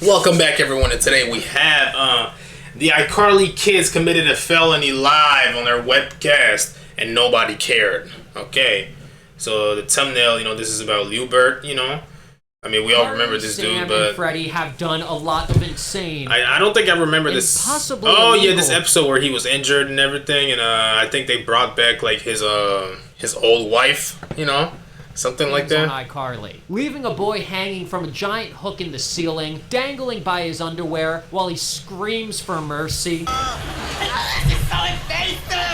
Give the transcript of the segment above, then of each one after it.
Welcome back, everyone, and today we have the Icarly kids committed a felony live on their webcast, and nobody cared. Okay, so the thumbnail, this is about Lubert, I mean, we all remember this Sam dude, but and Freddy have done a lot of insane. I don't think I remember this. Possibly illegal. Yeah, this episode where he was injured and everything, and I think they brought back like his old wife, something like that. On Icarly, leaving a boy hanging from a giant hook in the ceiling, dangling by his underwear while he screams for mercy. This is so invasive!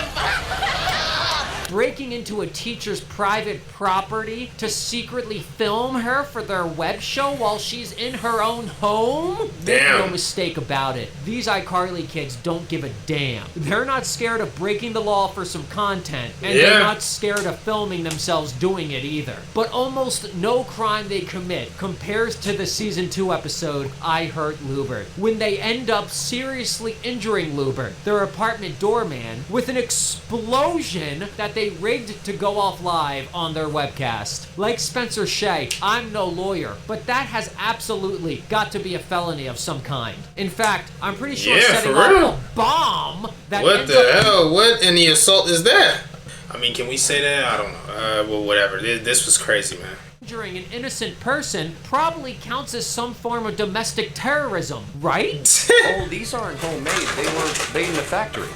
Breaking into a teacher's private property to secretly film her for their web show while she's in her own home? Make no mistake about it, these Icarly kids don't give a damn. They're not scared of breaking the law for some content, and they're not scared of filming themselves doing it either. But almost no crime they commit compares to the season 2 episode, I Hurt Lubert, when they end up seriously injuring Lubert, their apartment doorman, with an explosion that they rigged to go off live on their webcast. Like Spencer Shea, I'm no lawyer, but that has absolutely got to be a felony of some kind. In fact, I'm pretty sure setting off a bomb that What the hell? What in the assault is that? I mean, can we say that? I don't know. Well, whatever. This was crazy, man. Injuring an innocent person probably counts as some form of domestic terrorism, right? Oh, these aren't homemade. They were made in a factory.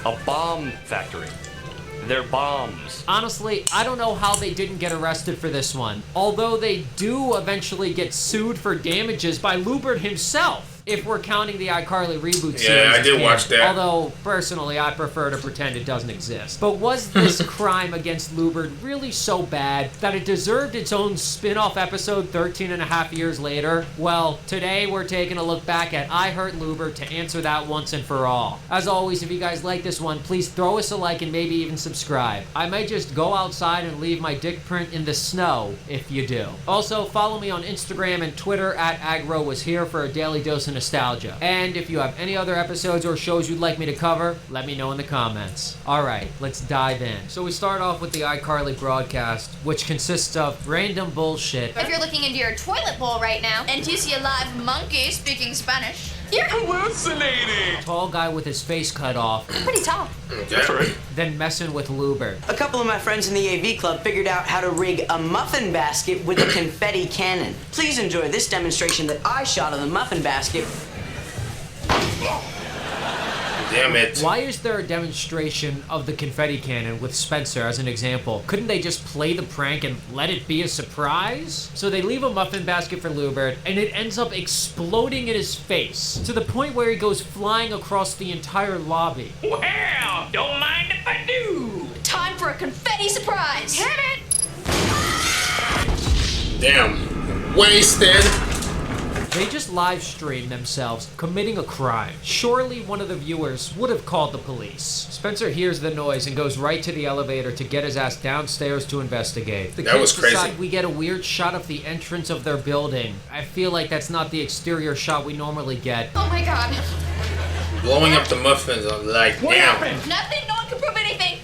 A bomb factory. They're bombs. Honestly, I don't know how they didn't get arrested for this one. Although they do eventually get sued for damages by Lubert himself, if we're counting the Icarly reboot series. Yeah, I did watch that. Although, personally, I prefer to pretend it doesn't exist. But was this crime against Lubert really so bad that it deserved its own spin-off episode 13 and a half years later? Well, today we're taking a look back at I Hurt Lubert to answer that once and for all. As always, if you guys like this one, please throw us a like and maybe even subscribe. I might just go outside and leave my dick print in the snow if you do. Also, follow me on Instagram and Twitter at AgroWasHere for a daily dose of nostalgia. And if you have any other episodes or shows you'd like me to cover, let me know in the comments. Alright, let's dive in. So we start off with the iCarly broadcast, which consists of random bullshit. If you're looking into your toilet bowl right now and you see a live monkey speaking Spanish, you're hallucinating! Tall guy with his face cut off. pretty tall. That's right. Then messing with Lubert. A couple of my friends in the AV club figured out how to rig a muffin basket with a confetti cannon. Please enjoy this demonstration that I shot of the muffin basket. Damn it. Why is there a demonstration of the confetti cannon with Spencer as an example? Couldn't they just play the prank and let it be a surprise? So they leave a muffin basket for Lubert, and it ends up exploding in his face, to the point where he goes flying across the entire lobby. Well, don't mind if I do. Time for a confetti surprise. Hit it! Damn. Wasted. They just live streamed themselves committing a crime. Surely one of the viewers would have called the police. Spencer hears the noise and goes right to the elevator to get his ass downstairs to investigate. The kids decide we get a weird shot of the entrance of their building. I feel like that's not the exterior shot we normally get. Oh my god. Blowing up the muffins, I'm like, damn. Nothing, no one can prove anything.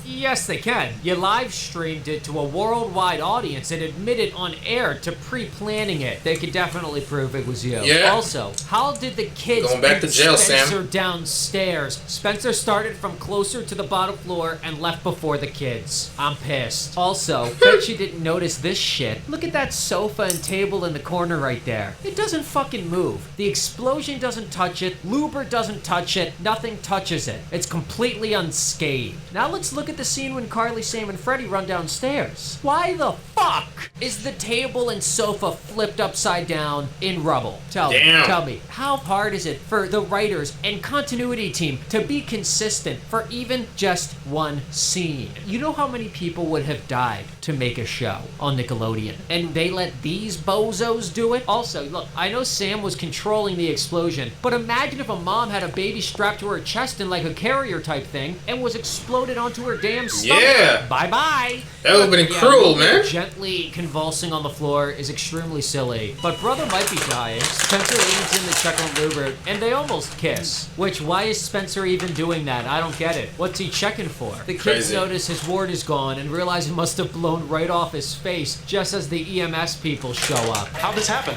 Yes they can. You live streamed it to a worldwide audience and admitted on air to pre-planning it. They could definitely prove it was you. Yeah. Also, how did the kids going back to jail, Spencer Sam. downstairs? Spencer started from closer to the bottom floor and left before the kids. I'm pissed. Also, bet you didn't notice this shit. Look at that sofa and table in the corner right there. It doesn't fucking move. The explosion doesn't touch it. Lubert doesn't touch it. Nothing touches it. It's completely unscathed. Now let's look at the scene when Carly, Sam, and Freddy run downstairs. Why the fuck is the table and sofa flipped upside down in rubble? Tell me, how hard is it for the writers and continuity team to be consistent for even just one scene? You know how many people would have died to make a show on Nickelodeon, and they let these bozos do it? Also, look, I know Sam was controlling the explosion, but imagine if a mom had a baby strapped to her chest in like a carrier type thing and was exploded onto her damn stomach. Yeah. Bye-bye. That would have been cruel, man. Gently convulsing on the floor is extremely silly, but brother might be dying. Spencer leans in to check on Lubert, and they almost kiss. Which, why is Spencer even doing that? I don't get it. What's he checking for? The kids notice his ward is gone and realize it must have blown right off his face just as the EMS people show up. How'd this happen?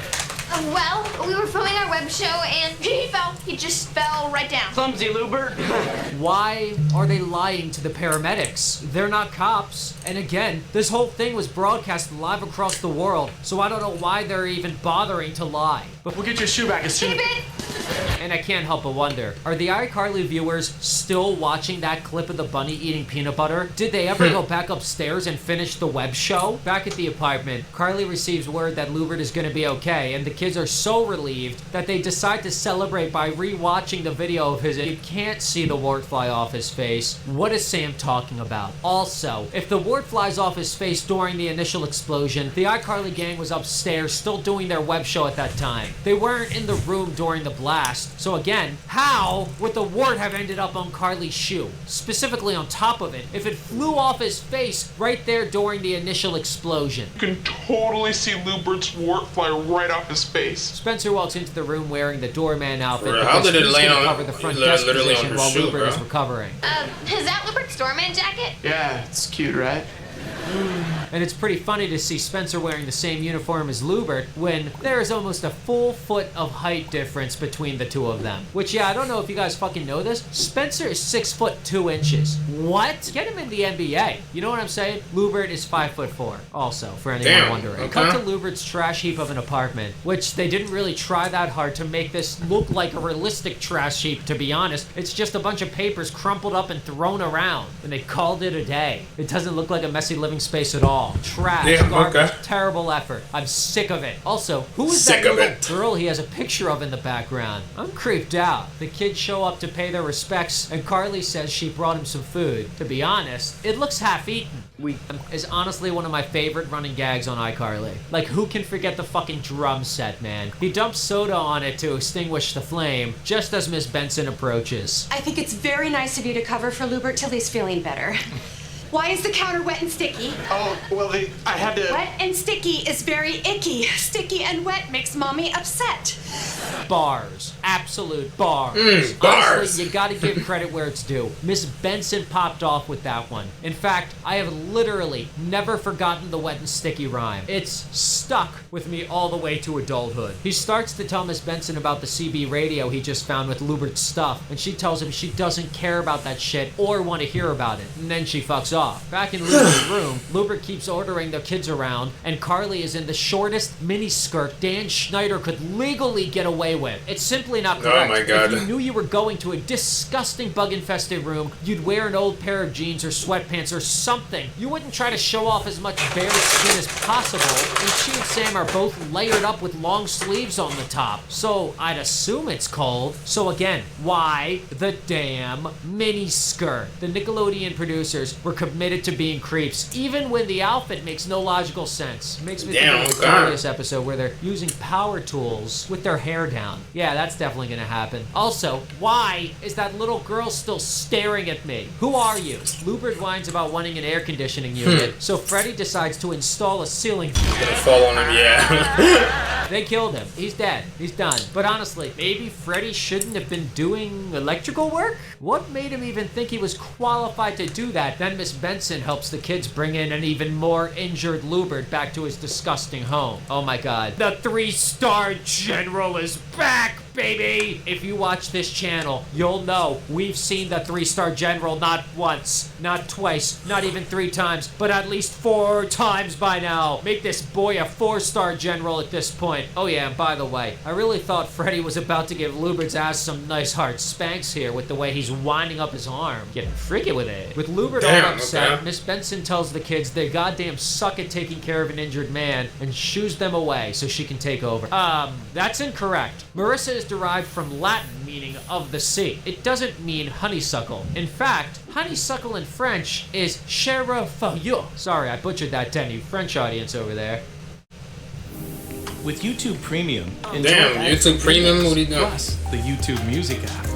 Well, we were filming our web show and he fell. He just fell right down. Clumsy Lubert. Why are they lying to the paramedics? They're not cops. And again, this whole thing was broadcast live across the world, so I don't know why they're even bothering to lie. But we'll get your shoe back as soon Keep as... it. And I can't help but wonder, are the iCarly viewers still watching that clip of the bunny eating peanut butter? Did they ever go back upstairs and finish the web show? Back at the apartment, Carly receives word that Lubert is going to be okay, and the kids are so relieved that they decide to celebrate by re-watching the video of his... You can't see the wart fly off his face. What is Sam talking about? Also, if the wart flies off his face during the initial explosion, the iCarly gang was upstairs still doing their web show at that time. They weren't in the room during the blast. So again, how would the wart have ended up on Carly's shoe? Specifically on top of it, if it flew off his face right there during the initial explosion. You can totally see Lubert's wart fly right off his face. Spencer walks into the room wearing the doorman outfit. Bro, how did it he's lay gonna on- cover the front literally desk on position her while shoe, Lubert bro? is recovering. Is that Lubert's doorman jacket? Yeah, it's cute, right? And it's pretty funny to see Spencer wearing the same uniform as Lubert when there is almost a full foot of height difference between the two of them. Which, yeah, I don't know if you guys fucking know this. Spencer is 6'2". What? Get him in the NBA. You know what I'm saying? Lubert is 5'4". Also, for anyone Damn, wondering. okay. Cut to Lubert's trash heap of an apartment, which they didn't really try that hard to make this look like a realistic trash heap, to be honest. It's just a bunch of papers crumpled up and thrown around, and they called it a day. It doesn't look like a messy living space at all. Trash, Yeah, garbage, okay. terrible effort. I'm sick of it. Also, who is Sick that of little it. girl he has a picture of in the background? I'm creeped out. The kids show up to pay their respects, and Carly says she brought him some food. To be honest, it looks half-eaten. Is honestly one of my favorite running gags on iCarly. Like, who can forget the fucking drum set, man? He dumps soda on it to extinguish the flame, just as Miss Benson approaches. I think it's very nice of you to cover for Lubert till he's feeling better. Why is the counter wet and sticky? Oh, well, I had to... Wet and sticky is very icky. Sticky and wet makes mommy upset. Bars. Absolute bars. Bars. Honestly, you gotta give credit where it's due. Miss Benson popped off with that one. In fact, I have literally never forgotten the wet and sticky rhyme. It's stuck with me all the way to adulthood. He starts to tell Miss Benson about the CB radio he just found with Lubert's stuff, and she tells him she doesn't care about that shit or want to hear about it. And then she fucks off. Back in Lubert's room, Lubert keeps ordering the kids around, and Carly is in the shortest mini skirt Dan Schneider could legally get away with. It's simply not correct. Oh my God. If you knew you were going to a disgusting bug-infested room, you'd wear an old pair of jeans or sweatpants or something. You wouldn't try to show off as much bare skin as possible, and she and Sam are both layered up with long sleeves on the top. So I'd assume it's cold. So again, why the damn mini skirt? The Nickelodeon producers were committed to being creeps, even when the outfit makes no logical sense. Makes me Damn, think of the okay. previous episode where they're using power tools with their hair down. Yeah, that's definitely gonna happen. Also, why is that little girl still staring at me? Who are you? Lubert whines about wanting an air conditioning unit, so Freddy decides to install a ceiling fan. Gonna fall on him, yeah. They killed him. He's dead. He's done. But honestly, maybe Freddy shouldn't have been doing electrical work? What made him even think he was qualified to do that? Then Miss Benson helps the kids bring in an even more injured Lubert back to his disgusting home. Oh my god. The 3-star general is back, baby! If you watch this channel, you'll know we've seen the 3-star general not once, not twice, not even 3 times, but at least 4 times by now. Make this boy a 4-star general at this point. Oh yeah, and by the way, I really thought Freddy was about to give Lubert's ass some nice hard spanks here with the way he's winding up his arm. Getting freaky with it. With Lubert Damn, all upset, okay. Miss Benson tells the kids they goddamn suck at taking care of an injured man and shoos them away so she can take over. That's incorrect. Marissa is derived from Latin meaning of the sea. It doesn't mean honeysuckle. In fact, honeysuckle in French is chèvrefeuille. Sorry, I butchered that to any French audience over there. With YouTube Premium, Damn, YouTube Premium, what are you doing? Plus the YouTube Music app.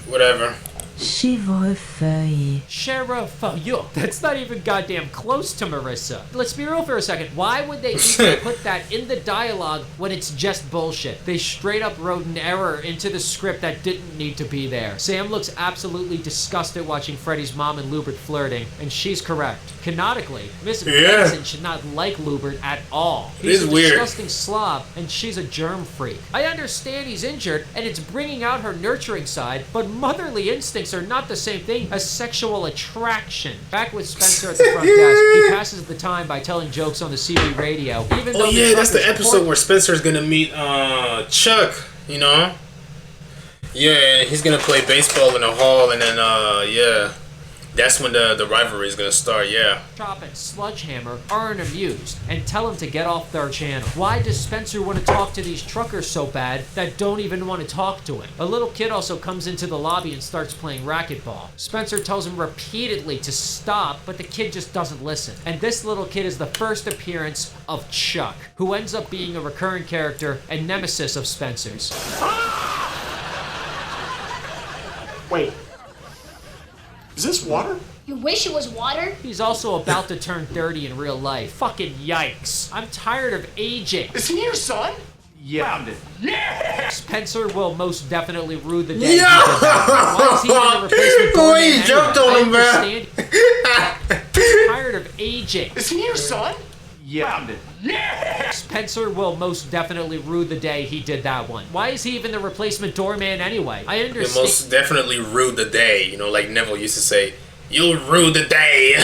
Whatever. Chevrefeuille. Chevrefeuille. That's not even goddamn close to Marissa. Let's be real for a second. Why would they even put that in the dialogue when it's just bullshit? They straight up wrote an error into the script that didn't need to be there. Sam looks absolutely disgusted watching Freddy's mom and Lubert flirting, and she's correct. Canonically, Miss Benson should not like Lubert at all. He's a disgusting slob, and she's a germ freak. I understand he's injured, and it's bringing out her nurturing side, but motherly instincts are not the same thing as sexual attraction. Back with Spencer at the front desk, he passes the time by telling jokes on the CB radio. Even though that's the episode where Spencer's gonna meet Chuck, you know? Yeah, he's gonna play baseball in the hall, and then that's when the rivalry is gonna start, Chop and Sledgehammer aren't amused and tell him to get off their channel. Why does Spencer want to talk to these truckers so bad that don't even want to talk to him? A little kid also comes into the lobby and starts playing racquetball. Spencer tells him repeatedly to stop, but the kid just doesn't listen. And this little kid is the first appearance of Chuck, who ends up being a recurring character and nemesis of Spencer's. Wait. Is this water? You wish it was water? He's also about to turn 30 in real life. Fucking yikes. I'm tired of aging. Is he your son? Yeah. Yeah. Spencer will most definitely rue the day he did that. Why is he even a replacement doorman anyway? He jumped on him, man. I'm tired of aging. Is he your son? Yeah. Spencer will most definitely rue the day he did that one. Why is he even the replacement doorman anyway? I understand. He'll most definitely rue the day. You know, like Neville used to say, "You'll rue the day."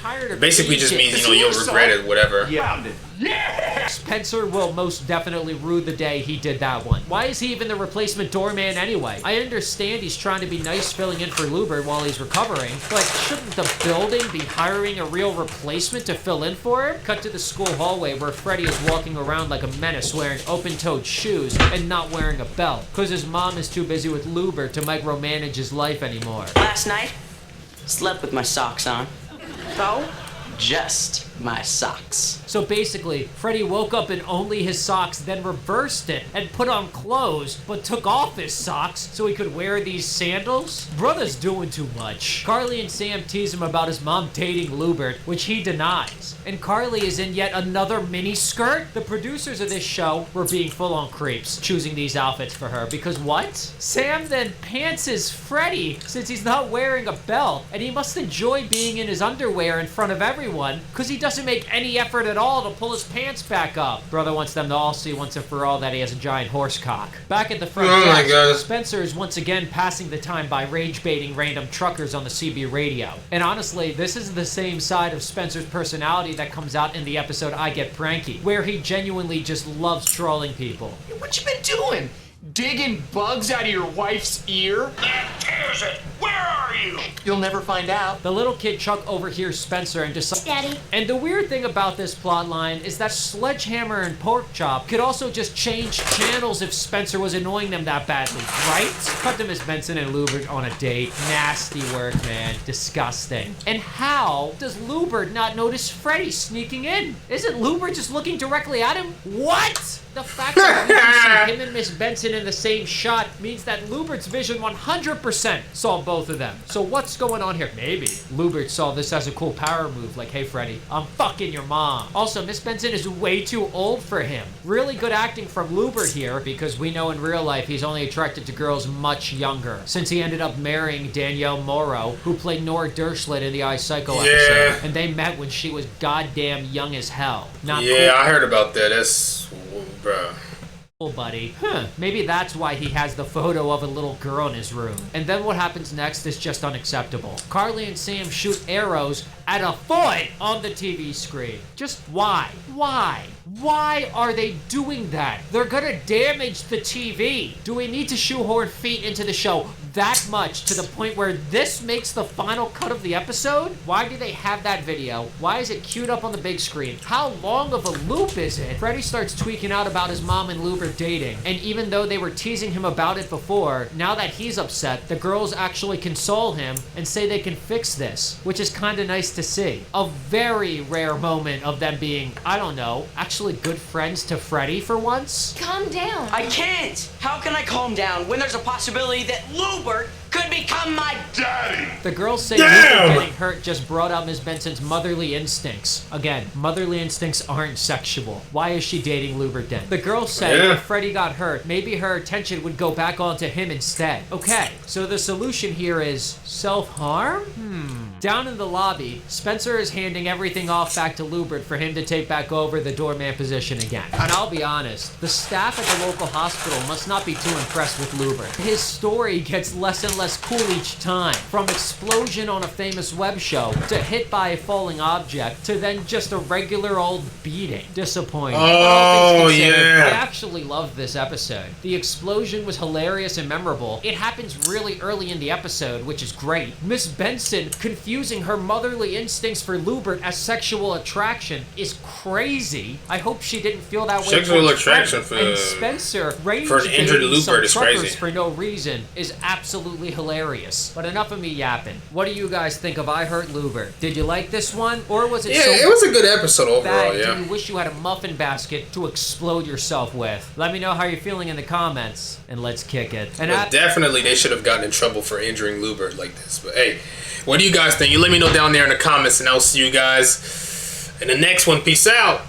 Tired of basically just means, you know, you'll regret it, whatever. Yeah. Spencer will most definitely rue the day he did that one. Why is he even the replacement doorman anyway? I understand he's trying to be nice filling in for Lubert while he's recovering, but shouldn't the building be hiring a real replacement to fill in for him? Cut to the school hallway where Freddy is walking around like a menace wearing open-toed shoes and not wearing a belt, because his mom is too busy with Lubert to micromanage his life anymore. Last night, slept with my socks on. So, just my socks. So basically, Freddy woke up in only his socks, then reversed it and put on clothes, but took off his socks so he could wear these sandals? Brother's doing too much. Carly and Sam tease him about his mom dating Lubert, which he denies. And Carly is in yet another mini skirt? The producers of this show were being full-on creeps, choosing these outfits for her, because what? Sam then pantses Freddy since he's not wearing a belt, and he must enjoy being in his underwear in front of everyone, because he doesn't make any effort at all to pull his pants back up. Brother wants them to all see once and for all that he has a giant horse cock. Back at the front desk, Spencer is once again passing the time by rage baiting random truckers on the CB radio. And honestly, this is the same side of Spencer's personality that comes out in the episode I Get Pranky, where he genuinely just loves trolling people. What you been doing? Digging bugs out of your wife's ear? That tears it. Where are you? You'll never find out. The little kid Chuck overhears Spencer and decides. Daddy. And the weird thing about this plotline is that Sledgehammer and Porkchop could also just change channels if Spencer was annoying them that badly, right? Cut to Miss Benson and Lubert on a date. Nasty work, man. Disgusting. And how does Lubert not notice Freddy sneaking in? Isn't Lubert just looking directly at him? What? The fact that we can see him and Miss Benson in the same shot means that Lubert's vision 100% saw both of them. So what's going on here? Maybe Lubert saw this as a cool power move, like, hey Freddy, I'm fucking your mom. Also, Miss Benson is way too old for him. Really good acting from Lubert here, because we know in real life he's only attracted to girls much younger, since he ended up marrying Danielle Morrow, who played Nora Dershlit in the I, Psycho episode. And they met when she was goddamn young as hell. Not cool. I heard about that. That's... bruh. Buddy. Maybe that's why he has the photo of a little girl in his room. And then what happens next is just unacceptable. Carly and Sam shoot arrows at a foot on the TV screen. Just why? Why? Why are they doing that? They're gonna damage the TV. Do we need to shoehorn feet into the show that much to the point where this makes the final cut of the episode? Why do they have that video? Why is it queued up on the big screen? How long of a loop is it? Freddy starts tweaking out about his mom and Lubert dating, and even though they were teasing him about it before, now that he's upset, the girls actually console him and say they can fix this, which is kind of nice to see. A very rare moment of them being, I don't know, actually good friends to Freddy for once. Calm down. I can't! How can I calm down when there's a possibility that Lubert become my Daddy! The girls say Damn! Lubert getting hurt just brought out Miss Benson's motherly instincts. Again, motherly instincts aren't sexual. Why is she dating Lubert then? The girls say Yeah. if Freddy got hurt, maybe her attention would go back onto him instead. Okay, so the solution here is self-harm? Down in the lobby, Spencer is handing everything off back to Lubert for him to take back over the doorman position again. And I'll be honest, the staff at the local hospital must not be too impressed with Lubert. His story gets less and less cool each time. From explosion on a famous web show, to hit by a falling object, to then just a regular old beating. Disappointing. But all Oh, things considered, yeah. I actually loved this episode. The explosion was hilarious and memorable. It happens really early in the episode, which is great. Miss Benson confusing her motherly instincts for Lubert as sexual attraction is crazy. I hope she didn't feel that way. Sexual towards attraction Freddy. for- And Spencer rage for an injured baiting some Lubert is truckers crazy. for no reason is absolutely hilarious. But enough of me yapping. What do you guys think of I Hurt Lubert? Did you like this one, or was it Yeah, so it was a good episode overall, bad yeah. do you wish you had a muffin basket to explode yourself with? Let me know how you're feeling in the comments, and let's kick it. And But definitely they should have gotten in trouble for injuring Lubert like this. But hey, what do you guys think? You let me know down there in the comments, and I'll see you guys in the next one. Peace out.